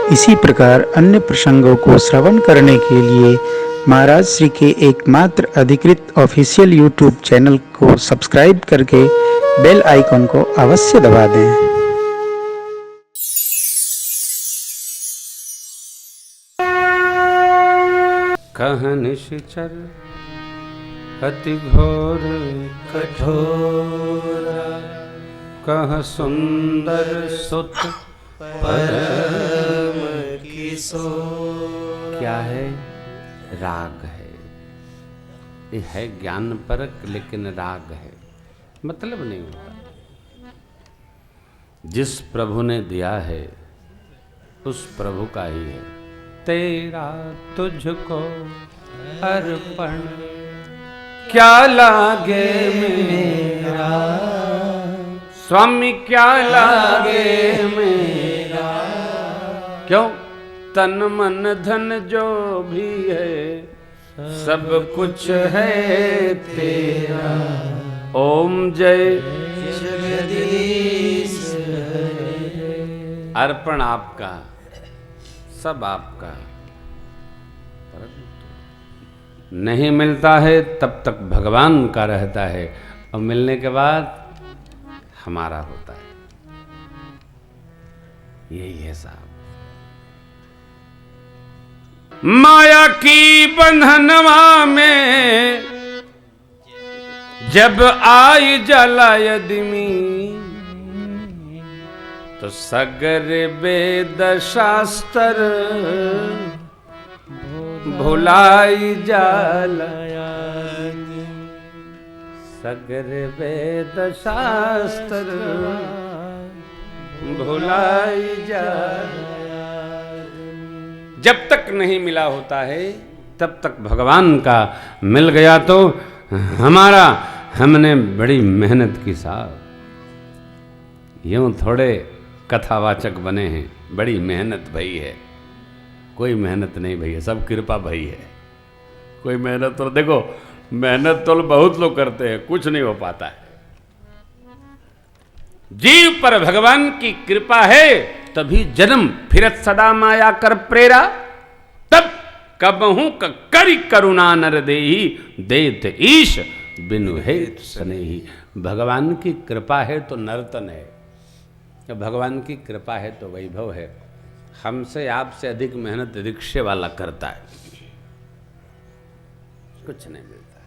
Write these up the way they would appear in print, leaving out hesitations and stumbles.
इसी प्रकार अन्य प्रसंगों को श्रवण करने के लिए महाराज श्री के एकमात्र अधिकृत ऑफिशियल यूट्यूब चैनल को सब्सक्राइब करके बेल आइकन को अवश्य दबा दें। कह निश्चर अति घोर कठोरा, कह सुंदर सुत परम किशोर। क्या है? राग है। ये है ज्ञान परक, लेकिन राग है, मतलब नहीं होता। जिस प्रभु ने दिया है उस प्रभु का ही है। तेरा तुझको अर्पण, क्या लागे मेरा स्वामी, क्या लागे मेरा। क्यों? तन मन धन जो भी है सब कुछ है तेरा। ओम जय जगदीश। अर्पण आपका, सब आपका। नहीं मिलता है तब तक भगवान का रहता है, और मिलने के बाद हमारा होता है। यही है साहब। माया की बंधनवा में जब आई जला यदि, तो सगर वेद शास्त्र भुलाई जाला। सगर वेद शास्त्र भुलाई जाला। जब तक नहीं मिला होता है तब तक भगवान का, मिल गया तो हमारा। हमने बड़ी मेहनत की साहब, यूं थोड़े कथावाचक बने हैं। बड़ी मेहनत भई है। कोई मेहनत नहीं भई है, सब कृपा भई है। कोई मेहनत तो देखो, मेहनत तो बहुत लोग करते हैं, कुछ नहीं हो पाता है। जीव पर भगवान की कृपा है तभी जन्म फिरत सदा माया कर प्रेरा। तब कबहू करी करुणा नर देही, देत ईश बिनु हेत स्नेही। भगवान की कृपा है तो नर्तन है, जब भगवान की कृपा है तो वैभव है। हमसे आपसे अधिक मेहनत रिक्शे वाला करता है, कुछ नहीं मिलता है।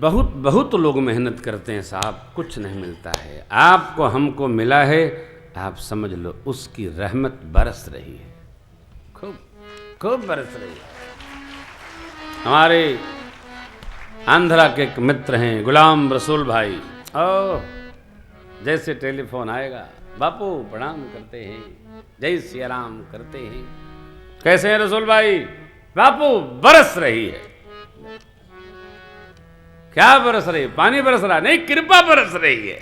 बहुत बहुत लोग मेहनत करते हैं साहब, कुछ नहीं मिलता है। आपको हमको मिला है, आप समझ लो उसकी रहमत बरस रही है, खूब खूब बरस रही है। हमारे आंध्रा के एक मित्र हैं गुलाम रसूल भाई। ओ जैसे टेलीफोन आएगा, बापू प्रणाम करते हैं, जय सिया राम करते हैं। कैसे हैं रसूल भाई? बापू बरस रही है। क्या बरस रही है? पानी बरस रहा? नहीं, कृपा बरस रही है।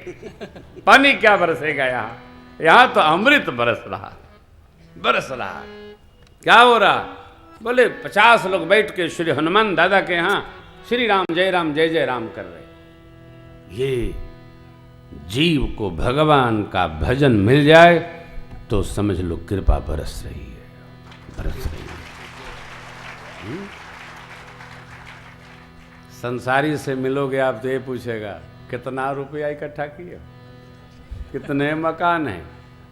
पानी क्या बरसेगा यहाँ? यहाँ तो अमृत बरस रहा, बरस रहा। क्या हो रहा? बोले 50 लोग बैठ के श्री हनुमान दादा के यहाँ श्री राम जय जय राम कर रहे। ये जीव को भगवान का भजन मिल जाए तो समझ लो कृपा बरस रही है, बरस रही है। संसारी से मिलोगे आप तो ये पूछेगा कितना रुपया इकट्ठा किए, कितने मकान हैं।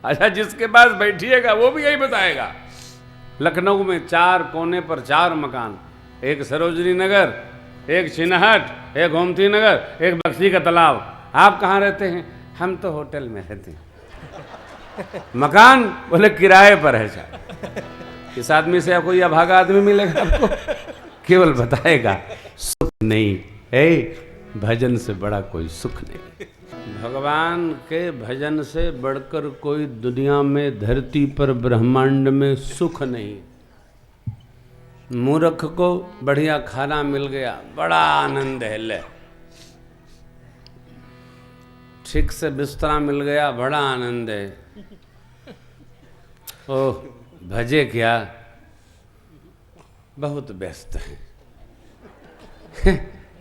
अच्छा, जिसके पास बैठिएगा वो भी यही बताएगा। लखनऊ में 4 कोने पर 4 मकान, एक सरोजनी नगर, एक चिन्हट, एक गोमती नगर, एक बक्सी का तालाब। आप कहाँ रहते हैं? हम तो होटल में रहते हैं। मकान बोले किराए पर है साहब। इस आदमी से कोई अभागा आदमी मिलेगा आपको? केवल बताएगा सुख नहीं है, भजन से बड़ा कोई सुख नहीं। भगवान के भजन से बढ़कर कोई दुनिया में, धरती पर, ब्रह्मांड में सुख नहीं। मूर्ख को बढ़िया खाना मिल गया, बड़ा आनंद है। ले, ठीक से बिस्तरा मिल गया, बड़ा आनंद है। ओह भजे क्या, बहुत व्यस्त है।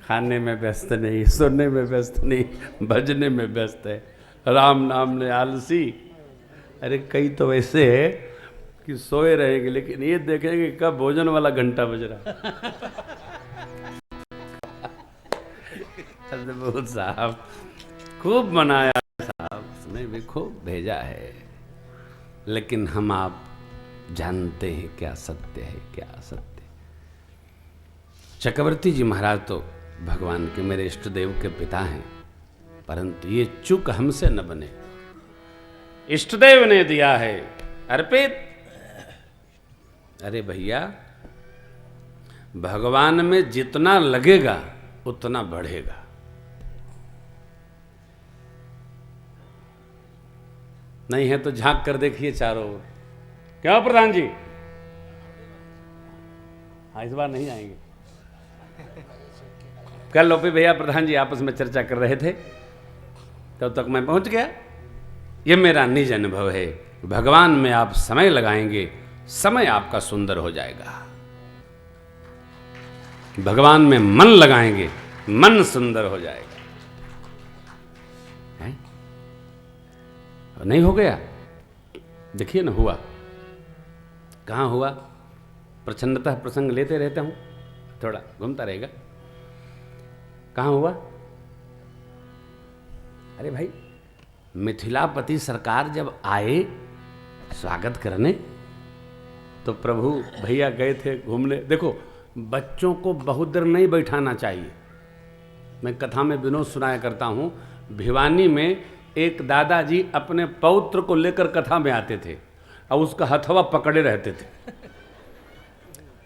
खाने में व्यस्त नहीं, सोने में व्यस्त नहीं, भजने में व्यस्त है। राम नाम ने आलसी, अरे कई तो वैसे है कि सोए रहेंगे लेकिन ये देखेंगे कब भोजन वाला घंटा बज रहा। बहुत साहब खूब मनाया साहब, उसने भी खूब भेजा है, लेकिन हम आप जानते हैं क्या सत्य है क्या असत्य। चक्रवर्ती जी महाराज तो भगवान के मेरे इष्ट देव के पिता हैं, परंतु ये चूक हमसे न बने। इष्ट देव ने दिया है अर्पित। अरे भैया, भगवान में जितना लगेगा उतना बढ़ेगा। नहीं है तो झांक कर देखिए चारों ओर। क्या प्रधान जी? हाँ, इस बार नहीं आएंगे। कल लोपी भैया प्रधान जी आपस में चर्चा कर रहे थे, तब तक मैं पहुंच गया। ये मेरा निज अनुभव है। भगवान में आप समय लगाएंगे, समय आपका सुंदर हो जाएगा। भगवान में मन लगाएंगे, मन सुंदर हो जाएगा। है? नहीं हो गया? देखिए ना, हुआ कहाँ हुआ। प्रचन्नतः प्रसंग लेते रहता हूं, थोड़ा घूमता रहेगा। कहाँ हुआ? अरे भाई, मिथिलापति सरकार जब आए स्वागत करने, तो प्रभु भैया गए थे घूमने। देखो, बच्चों को बहुत देर नहीं बैठाना चाहिए। मैं कथा में विनोद सुनाया करता हूँ। भिवानी में एक दादाजी अपने पौत्र को लेकर कथा में आते थे और उसका हथवा पकड़े रहते थे।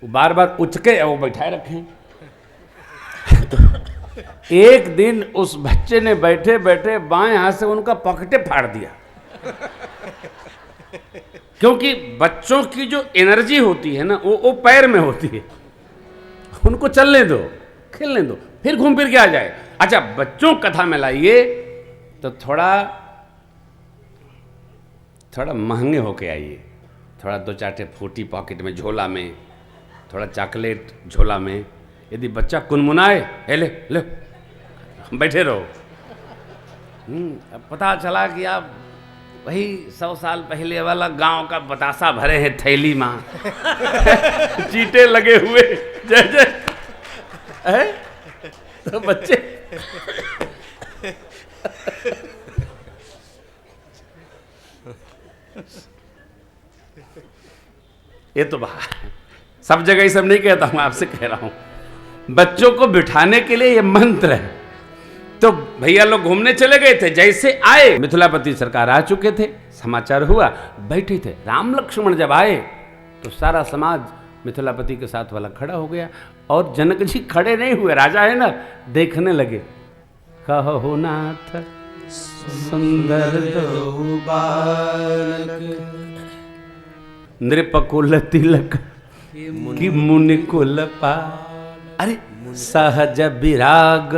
वो बार बार उचके और वो बैठाए रखे। तो एक दिन उस बच्चे ने बैठे बैठे बाएं हाथ से उनका पकटे फाड़ दिया, क्योंकि बच्चों की जो एनर्जी होती है ना, वो पैर में होती है। उनको चलने दो, खेलने दो, फिर घूम फिर के आ जाए। अच्छा, बच्चों कथा में लाइए तो थोड़ा महंगे होके आइए। थोड़ा 2-4 फ्रूटी पॉकेट में, झोला में, थोड़ा चॉकलेट झोला में। यदि बच्चा कुनमुनाए, ले ले बैठे रहो। अब पता चला कि आप वही 100 साल पहले वाला गांव का बतासा भरे हैं थैली में, चीटे लगे हुए जय जय है, तो बच्चे ये तो बात सब जगह ही सब नहीं कहता हूं, आपसे कह रहा हूं। बच्चों को बिठाने के लिए ये मंत्र है। तो भैया लोग घूमने चले गए थे। जैसे आए, मिथिलापति सरकार आ चुके थे, समाचार हुआ, बैठे थे। राम लक्ष्मण जब आए तो सारा समाज मिथिलापति के साथ वाला खड़ा हो गया, और जनक जी खड़े नहीं हुए, राजा है ना, देखने लगे। कहो नाथ सुंदर दो बालक, नृपकुल तिलक की मुनि कुल पा। अरे सहज विराग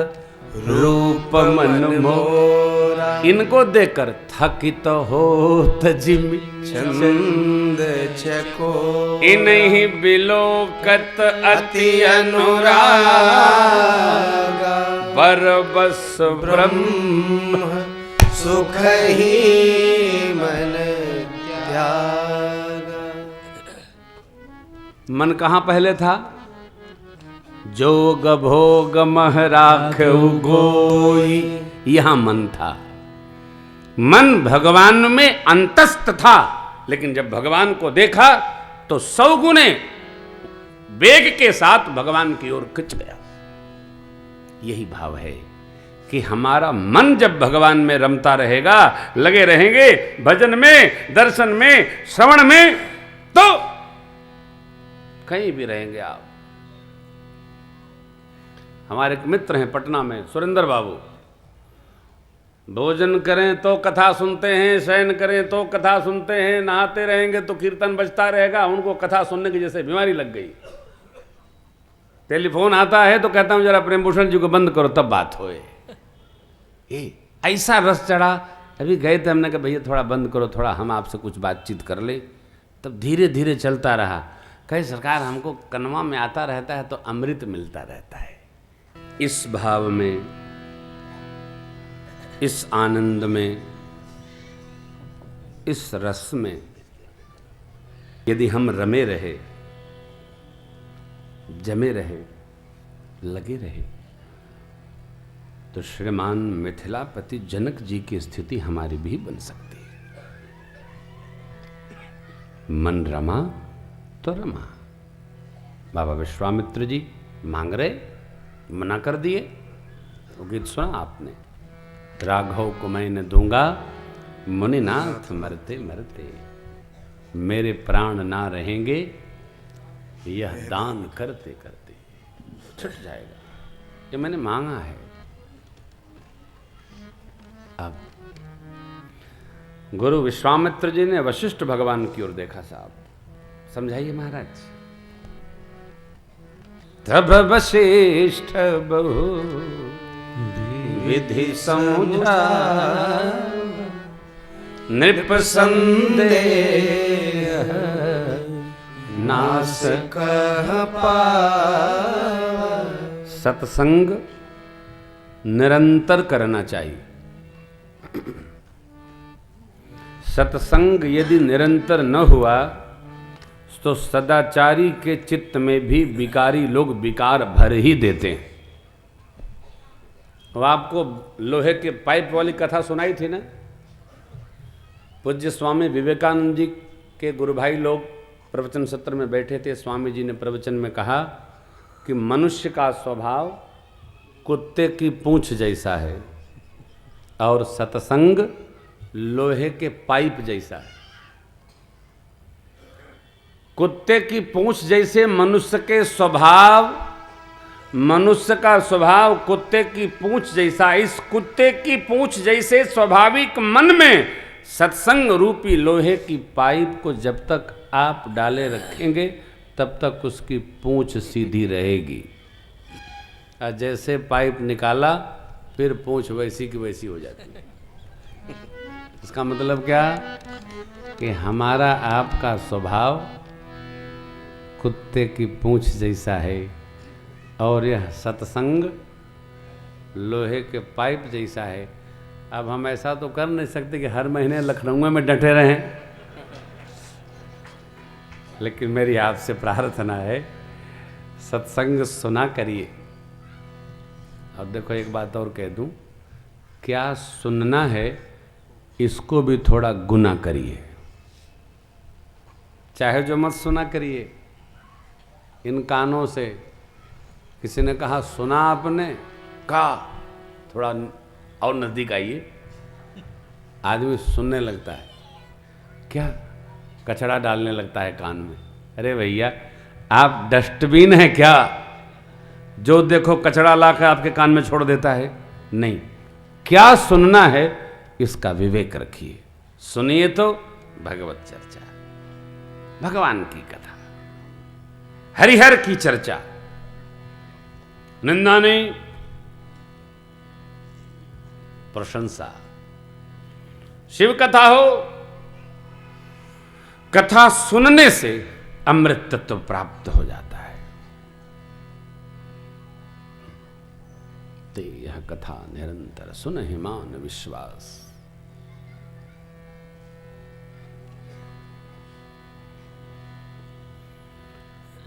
रूप मन मोरा, इनको देखकर थकित होत जिमि चंद चको, इन्हीं बिलोकत अति अनुराग, बरबस ब्रह्म सुख ही मन त्याग। मन कहाँ पहले था? जोग भोग मह राखउ गोई, यहां मन था। मन भगवान में अंतस्थ था, लेकिन जब भगवान को देखा तो 100 गुने वेग के साथ भगवान की ओर खिंच गया। यही भाव है कि हमारा मन जब भगवान में रमता रहेगा, लगे रहेंगे भजन में, दर्शन में, श्रवण में, तो कहीं भी रहेंगे आप। हमारे एक मित्र हैं पटना में, सुरेंद्र बाबू। भोजन करें तो कथा सुनते हैं, शयन करें तो कथा सुनते हैं, नहाते रहेंगे तो कीर्तन बजता रहेगा। उनको कथा सुनने की जैसे बीमारी लग गई। टेलीफोन आता है तो कहता हूं जरा प्रेम भूषण जी को बंद करो तब बात होए। ऐसा रस चढ़ा। अभी गए थे, हमने कहा भैया थोड़ा बंद करो, थोड़ा हम आपसे कुछ बातचीत कर ले। तब धीरे धीरे चलता रहा। कहे सरकार, हमको कनवा में आता रहता है तो अमृत मिलता रहता है। इस भाव में, इस आनंद में इस रस में यदि हम रमे रहे, जमे रहे, लगे रहे, तो श्रीमान मिथिलापति जनक जी की स्थिति हमारी भी बन सकती है। मन रमा तो रमा। बाबा विश्वामित्र जी मांग रहे, मना कर दिए। वो गीत सुना आपने, राघव को मैं न दूंगा मुनिनाथ मरते मरते, मेरे प्राण ना रहेंगे यह दान करते करते। छुट जाएगा, ये मैंने मांगा है। अब गुरु विश्वामित्र जी ने वशिष्ठ भगवान की ओर देखा। साहब समझाइए महाराज। तब वशिष्ठ बहु विधि समझा, नृप संदेह नास कह पावा। सत्संग निरंतर करना चाहिए। सत्संग यदि निरंतर न हुआ तो सदाचारी के चित्त में भी विकारी लोग विकार भर ही देते हैं। वो आपको लोहे के पाइप वाली कथा सुनाई थी ना। पूज्य स्वामी विवेकानंद जी के गुरु भाई लोग प्रवचन सत्र में बैठे थे। स्वामी जी ने प्रवचन में कहा कि मनुष्य का स्वभाव कुत्ते की पूंछ जैसा है और सत्संग लोहे के पाइप जैसा है। कुत्ते की पूंछ जैसे मनुष्य के स्वभाव, मनुष्य का स्वभाव कुत्ते की पूंछ जैसा। इस कुत्ते की पूंछ जैसे स्वाभाविक मन में सत्संग रूपी लोहे की पाइप को जब तक आप डाले रखेंगे तब तक उसकी पूंछ सीधी रहेगी। और जैसे पाइप निकाला फिर पूंछ वैसी की वैसी हो जाती है। इसका मतलब क्या कि हमारा आपका स्वभाव कुत्ते की पूंछ जैसा है और यह सत्संग लोहे के पाइप जैसा है। अब हम ऐसा तो कर नहीं सकते कि हर महीने लखनऊ में डटे रहें, लेकिन मेरी आपसे प्रार्थना है सत्संग सुना करिए। और देखो एक बात और कह दूं, क्या सुनना है इसको भी थोड़ा गुना करिए। चाहे जो मत सुना करिए इन कानों से। किसी ने कहा सुना आपने, कहा थोड़ा और नज़दीक आइए। आदमी सुनने लगता है, क्या कचरा डालने लगता है कान में। अरे भैया आप डस्टबिन है क्या, जो देखो कचरा लाकर आपके कान में छोड़ देता है? नहीं, क्या सुनना है इसका विवेक रखिए। सुनिए तो भगवत चर्चा, भगवान की कथा, हरिहर की चर्चा, निंदा नहीं, प्रशंसा। शिव कथा हो, कथा सुनने से अमृत तत्व प्राप्त हो जाता है। ते यह कथा निरंतर सुन हिमान विश्वास।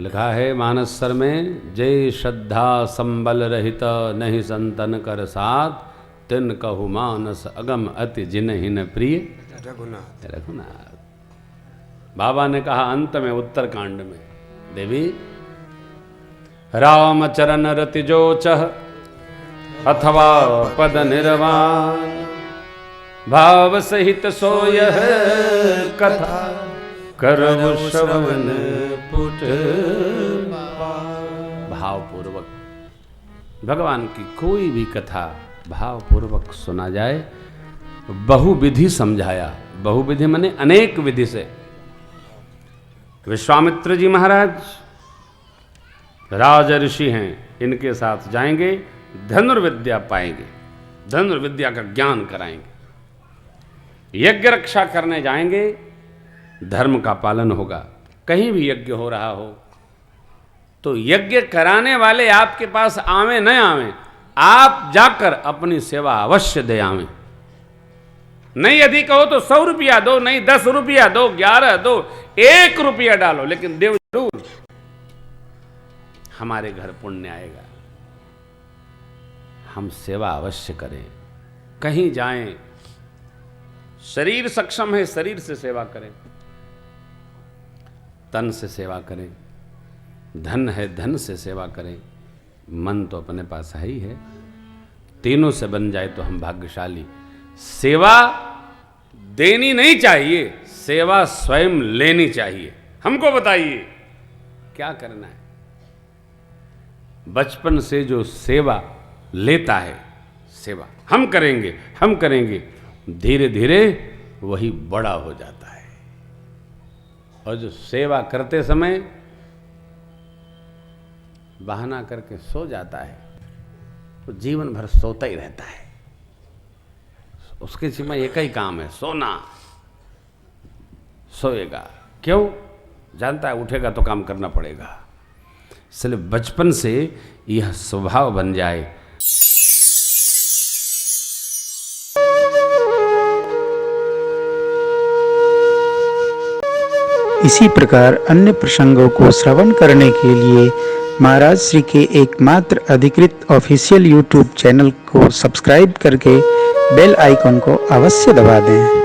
लिखा है मानसर में, जय श्रद्धा संबल रहित नहीं संतन कर साथ, तिन कहु मानस अगम अति जिन्हि न प्रिय रघुनाथ। रघुनाथ। बाबा ने कहा अंत में उत्तरकांड में, देवी राम चरण रति जो चह अथवा पद निर्वाण, भाव सहित सोयह कथा करबु श्रवण पुट। भावपूर्वक भगवान की कोई भी कथा भावपूर्वक सुना जाए। बहुविधि समझाया, बहुविधि माने अनेक विधि से। विश्वामित्र जी महाराज राज ऋषि हैं, इनके साथ जाएंगे, धनुर्विद्या पाएंगे, धनुर्विद्या का ज्ञान कराएंगे। यज्ञ रक्षा करने जाएंगे, धर्म का पालन होगा। कहीं भी यज्ञ हो रहा हो तो यज्ञ कराने वाले आपके पास आवे न आवे, आप जाकर अपनी सेवा अवश्य दे आवें। नहीं अधिक हो तो 100 रुपया दो, नहीं 10 रुपया दो, 11 दो, 1 रुपया डालो, लेकिन देव जरूर। हमारे घर पुण्य आएगा। हम सेवा अवश्य करें। कहीं जाएं, शरीर सक्षम है, शरीर से सेवा करें, तन से सेवा करें, धन है धन से सेवा करें, मन तो अपने पास है ही है। तीनों से बन जाए तो हम भाग्यशाली। सेवा देनी नहीं चाहिए, सेवा स्वयं लेनी चाहिए। हमको बताइए क्या करना है। बचपन से जो सेवा लेता है, सेवा हम करेंगे, धीरे धीरे वही बड़ा हो जाता है। और जो सेवा करते समय बहाना करके सो जाता है, तो जीवन भर सोता ही रहता है। उसके सिवा एक ही काम है, सोना। सोएगा क्यों? जानता है उठेगा तो काम करना पड़ेगा। इसलिए बचपन से यह स्वभाव बन जाए। इसी प्रकार अन्य प्रसंगों को श्रवण करने के लिए महाराज श्री के एकमात्र अधिकृत ऑफिशियल यूट्यूब चैनल को सब्सक्राइब करके बेल आइकन को अवश्य दबा दें।